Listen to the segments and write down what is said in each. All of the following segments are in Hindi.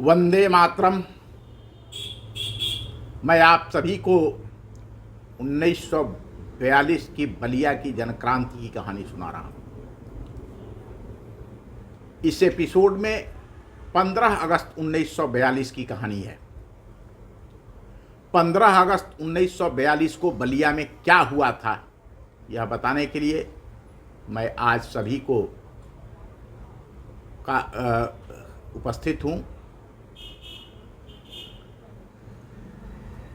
वंदे मातरम। मैं आप सभी को 1942 की बलिया की जनक्रांति की कहानी सुना रहा हूँ। इस एपिसोड में 15 अगस्त 1942 की कहानी है। 15 अगस्त 1942 को बलिया में क्या हुआ था, यह बताने के लिए मैं आज सभी को उपस्थित हूँ।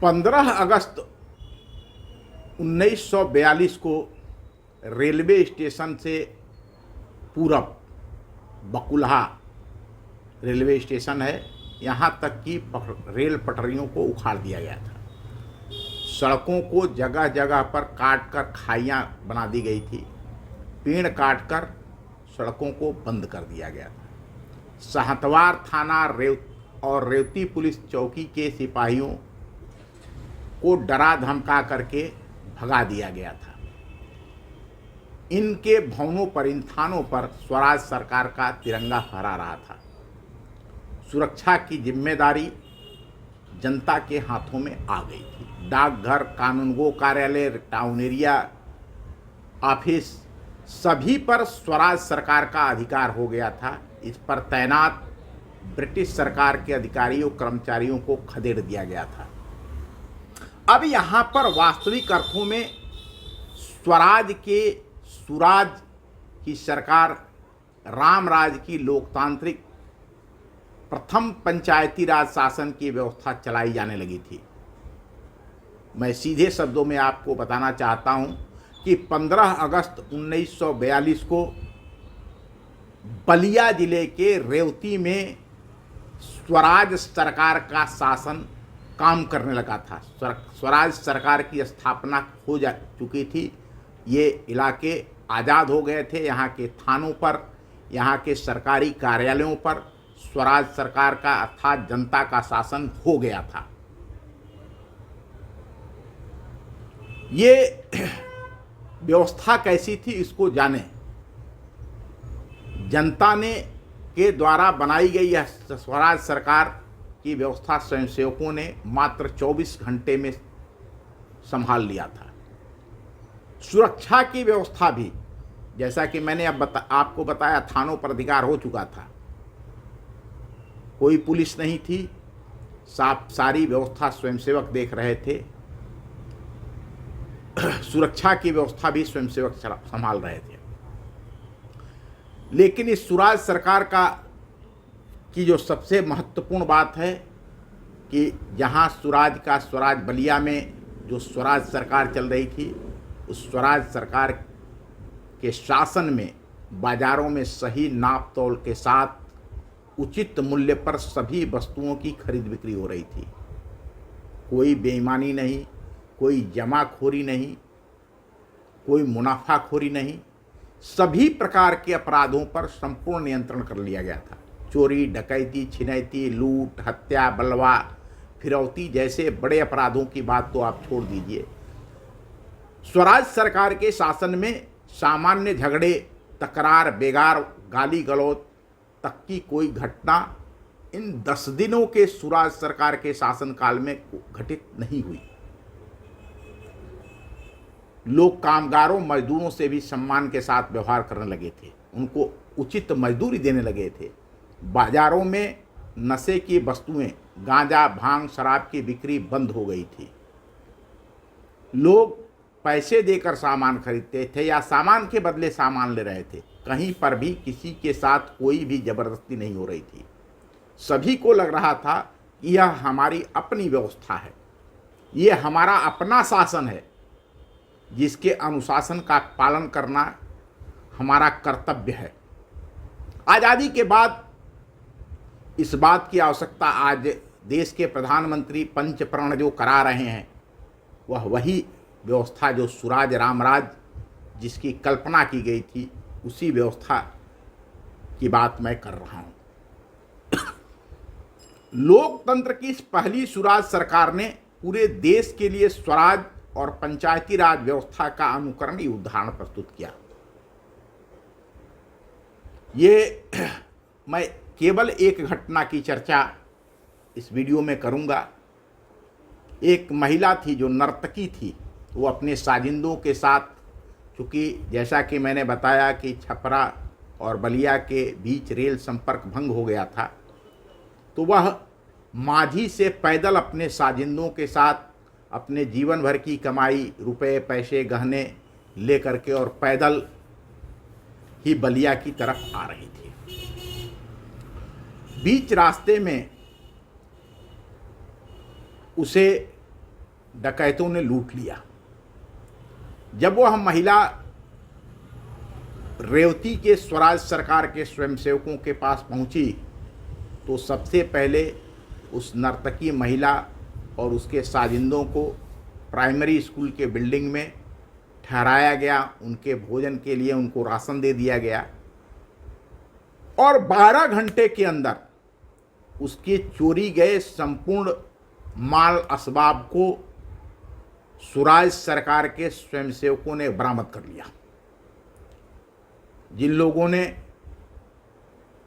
15 अगस्त 1942 को रेलवे स्टेशन से पूरब बकुलहा रेलवे स्टेशन है, यहाँ तक कि रेल पटरियों को उखाड़ दिया गया था। सड़कों को जगह जगह पर काट कर खाइयाँ बना दी गई थी। पेड़ काटकर सड़कों को बंद कर दिया गया था। सहतवार थाना और रेवती पुलिस चौकी के सिपाहियों को डरा धमका करके भगा दिया गया था। इनके भवनों पर, इन थानों पर स्वराज सरकार का तिरंगा फहरा रहा था। सुरक्षा की जिम्मेदारी जनता के हाथों में आ गई थी। डाकघर, कानूनगो कार्यालय, टाउन एरिया ऑफिस, सभी पर स्वराज सरकार का अधिकार हो गया था। इस पर तैनात ब्रिटिश सरकार के अधिकारियों कर्मचारियों को खदेड़ दिया गया था। अब यहाँ पर वास्तविक अर्थों में स्वराज की सरकार, रामराज की लोकतांत्रिक प्रथम पंचायती राज शासन की व्यवस्था चलाई जाने लगी थी। मैं सीधे शब्दों में आपको बताना चाहता हूं कि 15 अगस्त 1942 को बलिया जिले के रेवती में स्वराज सरकार का शासन काम करने लगा था। स्वराज सरकार की स्थापना हो जा चुकी थी। ये इलाके आज़ाद हो गए थे। यहाँ के थानों पर, यहाँ के सरकारी कार्यालयों पर स्वराज सरकार का अर्थात जनता का शासन हो गया था। ये व्यवस्था कैसी थी, इसको जाने। जनता के द्वारा बनाई गई यह स्वराज सरकार की व्यवस्था स्वयंसेवकों ने मात्र 24 घंटे में संभाल लिया था। सुरक्षा की व्यवस्था भी, जैसा कि मैंने अब आपको बताया, थानों पर अधिकार हो चुका था। कोई पुलिस नहीं थी, सारी व्यवस्था स्वयंसेवक देख रहे थे। सुरक्षा की व्यवस्था भी स्वयंसेवक संभाल रहे थे। लेकिन इस स्वराज सरकार की जो सबसे महत्वपूर्ण बात है कि जहां स्वराज बलिया में जो स्वराज सरकार चल रही थी, उस स्वराज सरकार के शासन में बाजारों में सही नाप तोल के साथ उचित मूल्य पर सभी वस्तुओं की खरीद बिक्री हो रही थी। कोई बेईमानी नहीं, कोई जमाखोरी नहीं, कोई मुनाफाखोरी नहीं। सभी प्रकार के अपराधों पर संपूर्ण नियंत्रण कर लिया गया था। चोरी, डकैती, छिनैती, लूट, हत्या, बलवा, फिरौती जैसे बड़े अपराधों की बात तो आप छोड़ दीजिए। स्वराज सरकार के शासन में सामान्य झगड़े, तकरार, बेगार, गाली गलौज तक की कोई घटना इन 10 दिनों के स्वराज सरकार के शासनकाल में घटित नहीं हुई। लोग कामगारों, मजदूरों से भी सम्मान के साथ व्यवहार करने लगे थे। उनको उचित मजदूरी देने लगे थे। बाजारों में नशे की वस्तुएं, गांजा, भांग, शराब की बिक्री बंद हो गई थी। लोग पैसे देकर सामान खरीदते थे या सामान के बदले सामान ले रहे थे। कहीं पर भी किसी के साथ कोई भी जबरदस्ती नहीं हो रही थी। सभी को लग रहा था कि यह हमारी अपनी व्यवस्था है, यह हमारा अपना शासन है, जिसके अनुशासन का पालन करना हमारा कर्तव्य है। आज़ादी के बाद इस बात की आवश्यकता आज देश के प्रधानमंत्री पंचप्रण जो करा रहे हैं, वह वही व्यवस्था जो स्वराज रामराज जिसकी कल्पना की गई थी, उसी व्यवस्था की बात मैं कर रहा हूँ। लोकतंत्र की इस पहली स्वराज सरकार ने पूरे देश के लिए स्वराज और पंचायती राज व्यवस्था का अनुकरणीय उदाहरण प्रस्तुत किया। ये मैं केवल एक घटना की चर्चा इस वीडियो में करूँगा। एक महिला थी जो नर्तकी थी, वो अपने साजिंदों के साथ, चूँकि जैसा कि मैंने बताया कि छपरा और बलिया के बीच रेल संपर्क भंग हो गया था, तो वह माझी से पैदल अपने साजिंदों के साथ अपने जीवन भर की कमाई, रुपए पैसे गहने ले करके और पैदल ही बलिया की तरफ आ रही थी। बीच रास्ते में उसे डकैतों ने लूट लिया। जब वह महिला रेवती के स्वराज सरकार के स्वयंसेवकों के पास पहुंची तो सबसे पहले उस नर्तकी महिला और उसके साजिंदों को प्राइमरी स्कूल के बिल्डिंग में ठहराया गया। उनके भोजन के लिए उनको राशन दे दिया गया और 12 घंटे के अंदर उसके चोरी गए संपूर्ण माल असबाब को स्वराज सरकार के स्वयंसेवकों ने बरामद कर लिया। जिन लोगों ने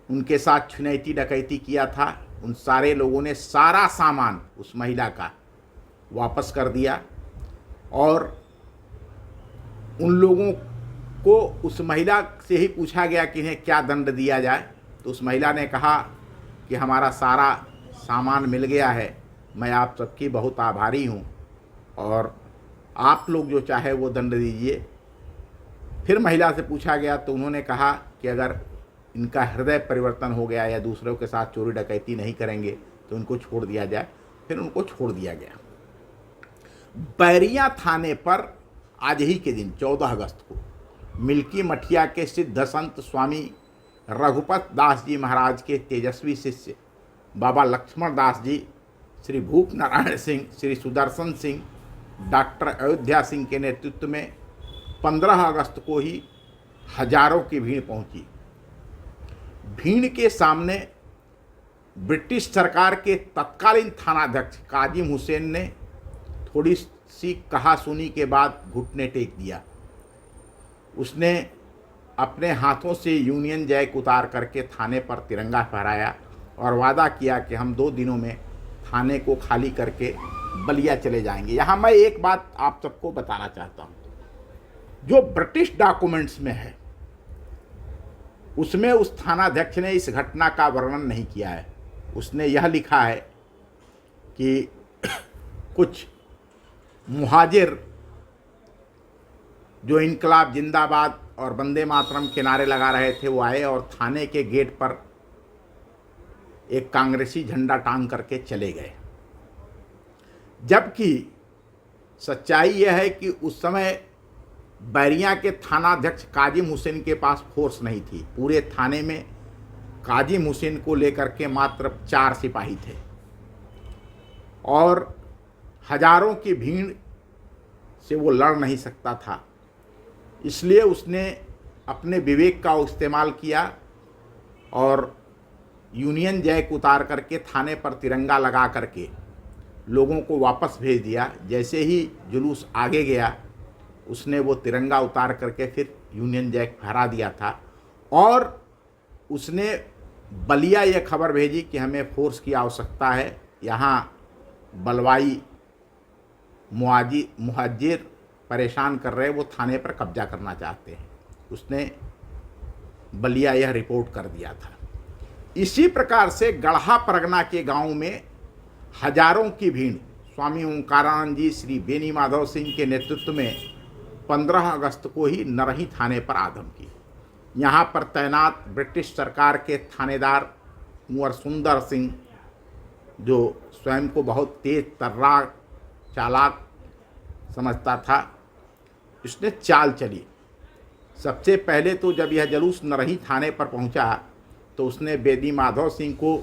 उनके साथ छुनैती डकैती किया था, उन सारे लोगों ने सारा सामान उस महिला का वापस कर दिया और उन लोगों को उस महिला से ही पूछा गया कि इन्हें क्या दंड दिया जाए। तो उस महिला ने कहा कि हमारा सारा सामान मिल गया है, मैं आप सबकी बहुत आभारी हूँ और आप लोग जो चाहे वो दंड दीजिए। फिर महिला से पूछा गया तो उन्होंने कहा कि अगर इनका हृदय परिवर्तन हो गया या दूसरों के साथ चोरी डकैती नहीं करेंगे तो उनको छोड़ दिया जाए। फिर उनको छोड़ दिया गया। बैरिया थाने पर आज ही के दिन 14 अगस्त को मिल्की मठिया के सिद्ध संत स्वामी रघुपत दास जी महाराज के तेजस्वी शिष्य बाबा लक्ष्मण दास जी, श्री भूप नारायण सिंह, श्री सुदर्शन सिंह, डॉक्टर अयोध्या सिंह के नेतृत्व में 15 अगस्त को ही हजारों की भीड़ पहुंची। भीड़ के सामने ब्रिटिश सरकार के तत्कालीन थानाध्यक्ष काजिम हुसैन ने थोड़ी सी कहासुनी के बाद घुटने टेक दिया। उसने अपने हाथों से यूनियन जैक उतार करके थाने पर तिरंगा फहराया और वादा किया कि हम 2 दिनों में थाने को खाली करके बलिया चले जाएंगे। यहाँ मैं एक बात आप सबको बताना चाहता हूँ, जो ब्रिटिश डॉक्यूमेंट्स में है उसमें उस थानाध्यक्ष ने इस घटना का वर्णन नहीं किया है। उसने यह लिखा है कि कुछ मुहाजिर जो इनकलाब जिंदाबाद और वंदे मातरम के नारे लगा रहे थे वो आए और थाने के गेट पर एक कांग्रेसी झंडा टांग करके चले गए। जबकि सच्चाई यह है कि उस समय बैरिया के थानाध्यक्ष काजिम हुसैन के पास फोर्स नहीं थी। पूरे थाने में काजिम हुसैन को लेकर के मात्र 4 सिपाही थे और हजारों की भीड़ से वो लड़ नहीं सकता था। इसलिए उसने अपने विवेक का इस्तेमाल किया और यूनियन जैक उतार करके थाने पर तिरंगा लगा करके लोगों को वापस भेज दिया। जैसे ही जुलूस आगे गया उसने वो तिरंगा उतार करके फिर यूनियन जैक फहरा दिया था और उसने बलिया ये खबर भेजी कि हमें फोर्स की आवश्यकता है, यहाँ बलवाई मुहाजिर परेशान कर रहे, वो थाने पर कब्जा करना चाहते हैं। उसने बलिया यह रिपोर्ट कर दिया था। इसी प्रकार से गढ़ा परगना के गांव में हजारों की भीड़ स्वामी ओंकारानंद जी, श्री बेनी माधव सिंह के नेतृत्व में 15 अगस्त को ही नरही थाने पर आदम की। यहाँ पर तैनात ब्रिटिश सरकार के थानेदार कुंवर सुंदर सिंह, जो स्वयं को बहुत तेज तर्रार चालाक समझता था, इसने चाल चली। सबसे पहले तो जब यह जुलूस नरही थाने पर पहुंचा तो उसने बेदी माधव सिंह को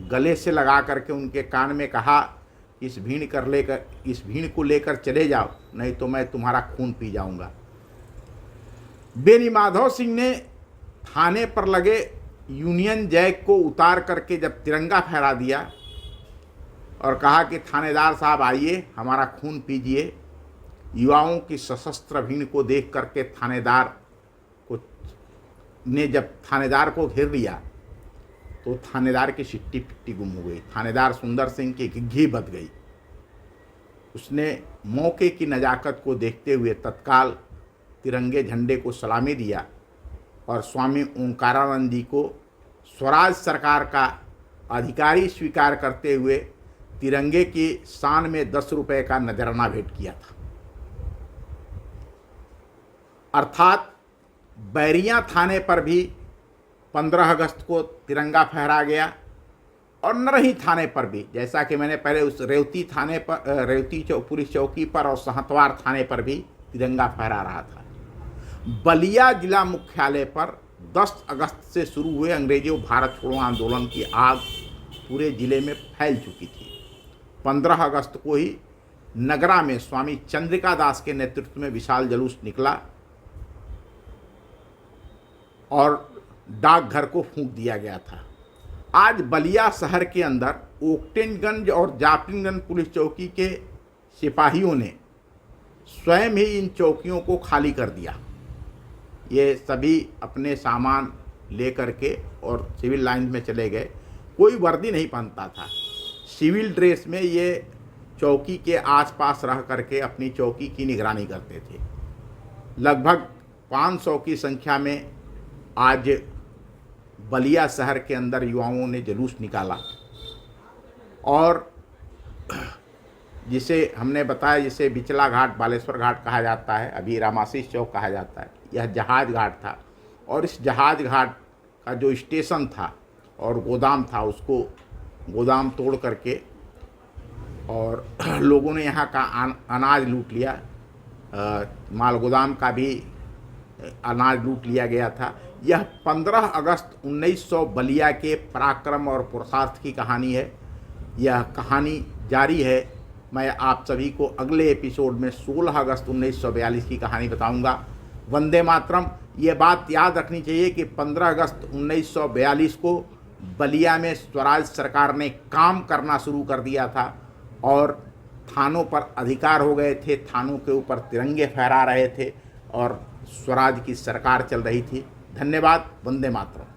गले से लगा करके उनके कान में कहा कि इस भीड़ को लेकर चले जाओ, नहीं तो मैं तुम्हारा खून पी जाऊंगा। बेनी माधव सिंह ने थाने पर लगे यूनियन जैक को उतार करके जब तिरंगा फहरा दिया और कहा कि थानेदार साहब आइए, हमारा खून पीजिए। युवाओं की सशस्त्र भीड़ को देख करके जब थानेदार को घेर लिया तो थानेदार की सिट्टी पिट्टी गुम हो गई। थानेदार सुंदर सिंह की घिघी बच गई। उसने मौके की नज़ाकत को देखते हुए तत्काल तिरंगे झंडे को सलामी दिया और स्वामी ओंकारानंद जी को स्वराज सरकार का अधिकारी स्वीकार करते हुए तिरंगे की शान में 10 रुपए का नजराना भेंट किया था। अर्थात बैरिया थाने पर भी 15 अगस्त को तिरंगा फहरा गया और नरही थाने पर भी, जैसा कि मैंने पहले उस रेवती थाने पर, रेवती पुलिस चौकी पर और सहतवार थाने पर भी तिरंगा फहरा रहा था। बलिया जिला मुख्यालय पर 10 अगस्त से शुरू हुए अंग्रेजों भारत छोड़ो आंदोलन की आग पूरे जिले में फैल चुकी थी। 15 अगस्त को ही नगरा में स्वामी चंद्रिका दास के नेतृत्व में विशाल जुलूस निकला और डाकघर को फूंक दिया गया था। आज बलिया शहर के अंदर ओक्टेनगंज और जाफरीगंज पुलिस चौकी के सिपाहियों ने स्वयं ही इन चौकियों को खाली कर दिया। ये सभी अपने सामान लेकर के और सिविल लाइन में चले गए। कोई वर्दी नहीं पहनता था, सिविल ड्रेस में ये चौकी के आसपास रह करके अपनी चौकी की निगरानी करते थे। लगभग 500 की संख्या में आज बलिया शहर के अंदर युवाओं ने जुलूस निकाला और जिसे हमने बताया, जिसे बिचला घाट बालेश्वर घाट कहा जाता है, अभी रामाशीष चौक कहा जाता है, यह जहाज घाट था। और इस जहाज घाट का जो स्टेशन था और गोदाम था, उसको गोदाम तोड़ करके और लोगों ने यहाँ का अनाज लूट लिया। माल गोदाम का भी अनाज लूट लिया गया था। यह 15 अगस्त 1900 बलिया के पराक्रम और पुरुषार्थ की कहानी है। यह कहानी जारी है। मैं आप सभी को अगले एपिसोड में 16 अगस्त 1942 की कहानी बताऊंगा। वंदे मातरम। ये बात याद रखनी चाहिए कि 15 अगस्त 1942 को बलिया में स्वराज सरकार ने काम करना शुरू कर दिया था और थानों पर अधिकार हो गए थे, थानों के ऊपर तिरंगे फहरा रहे थे और स्वराज की सरकार चल रही थी। धन्यवाद। वंदे मातरम।